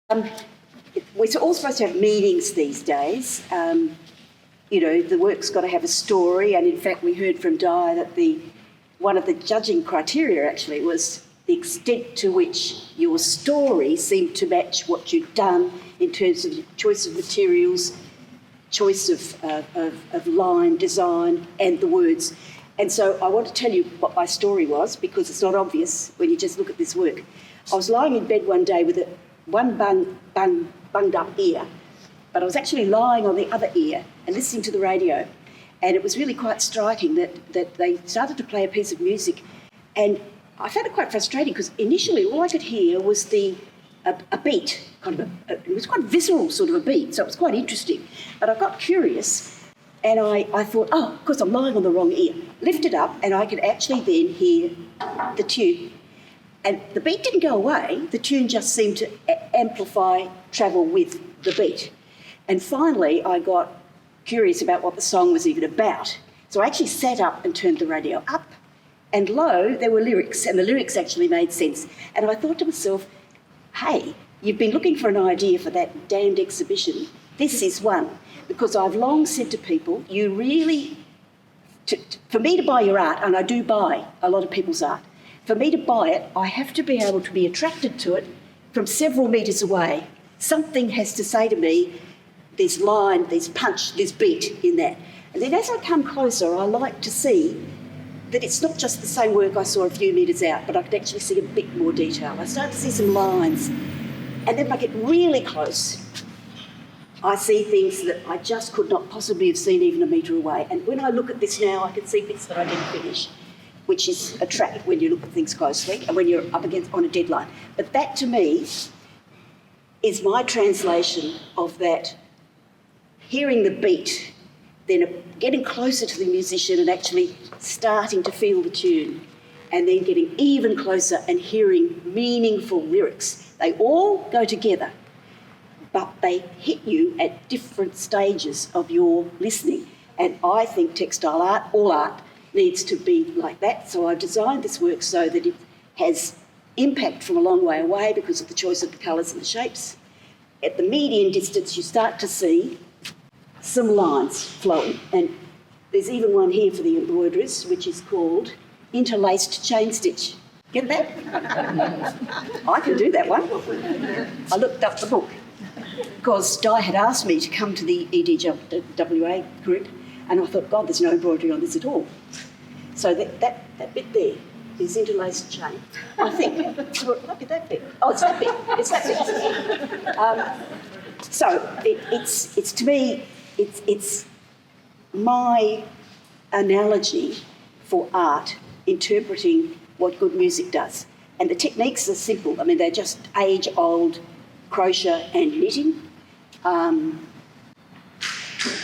We're all supposed to have meetings these days. The work's got to have a story, and in fact we heard from Di that one of the judging criteria actually was the extent to which your story seemed to match what you'd done in terms of choice of materials, choice of line, design, and the words. And so I want to tell you what my story was, because it's not obvious when you just look at this work. I was lying in bed one day with one bunged up ear, but I was actually lying on the other ear and listening to the radio. And it was really quite striking that they started to play a piece of music, and I found it quite frustrating because initially all I could hear was a beat, it was quite visceral sort of a beat, so it was quite interesting. But I got curious and I thought, of course I'm lying on the wrong ear. Lifted up and I could actually then hear the tune. And the beat didn't go away, the tune just seemed to amplify, travel with the beat. And finally I got curious about what the song was even about. So I actually sat up and turned the radio up, and lo, there were lyrics, and the lyrics actually made sense. And I thought to myself, hey, you've been looking for an idea for that damned exhibition. This is one. Because I've long said to people, you really, for me to buy your art, and I do buy a lot of people's art, for me to buy it, I have to be able to be attracted to it from several metres away. Something has to say to me, there's line, there's punch, there's beat in that. And then as I come closer, I like to see that it's not just the same work I saw a few metres out, but I could actually see a bit more detail. I start to see some lines. And then when I get really close, I see things that I just could not possibly have seen even a metre away. And when I look at this now, I can see bits that I didn't finish, which is a trap when you look at things closely and when you're up against on a deadline. But that, to me, is my translation of that hearing the beat, then getting closer to the musician and actually starting to feel the tune, and then getting even closer and hearing meaningful lyrics. They all go together, but they hit you at different stages of your listening. And I think textile art, all art, needs to be like that. So I've designed this work so that it has impact from a long way away because of the choice of the colours and the shapes. At the median distance, you start to see some lines flowing, and there's even one here for the embroiderers, which is called interlaced chain stitch. Get that? I can do that one. I looked up the book because Di had asked me to come to the EDWA group, and I thought, God, there's no embroidery on this at all. So that bit there is interlaced chain. I think it might be that bit. Oh, it's that bit. It's that bit. So it's to me, it's my analogy for art interpreting what good music does. And the techniques are simple. I mean, they're just age-old crochet and knitting, and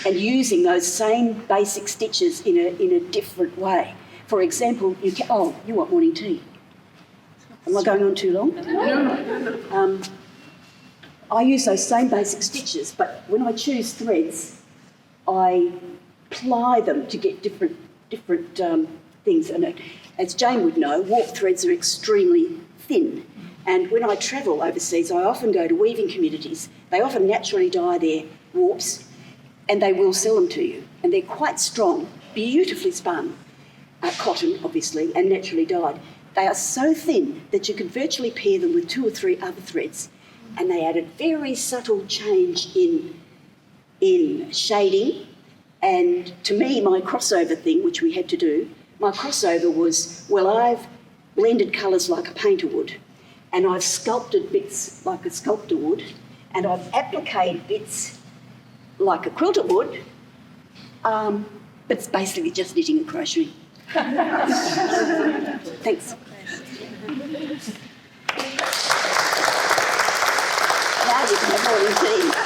using those same basic stitches in a different way. For example, you want morning tea? Am I going on too long? No. I use those same basic stitches, but when I choose threads, I ply them to get different things. And as Jane would know, warp threads are extremely thin. And when I travel overseas, I often go to weaving communities. They often naturally dye their warps, and they will sell them to you. And they're quite strong, beautifully spun, cotton, obviously, and naturally dyed. They are so thin that you can virtually pair them with 2 or 3 other threads, and they add a very subtle change in shading. And to me, my crossover thing, which we had to do, my crossover was, well, I've blended colours like a painter would, and I've sculpted bits like a sculptor would, and I've appliqued bits like a quilter would, but it's basically just knitting and crocheting. Thanks. Now you can have morning tea.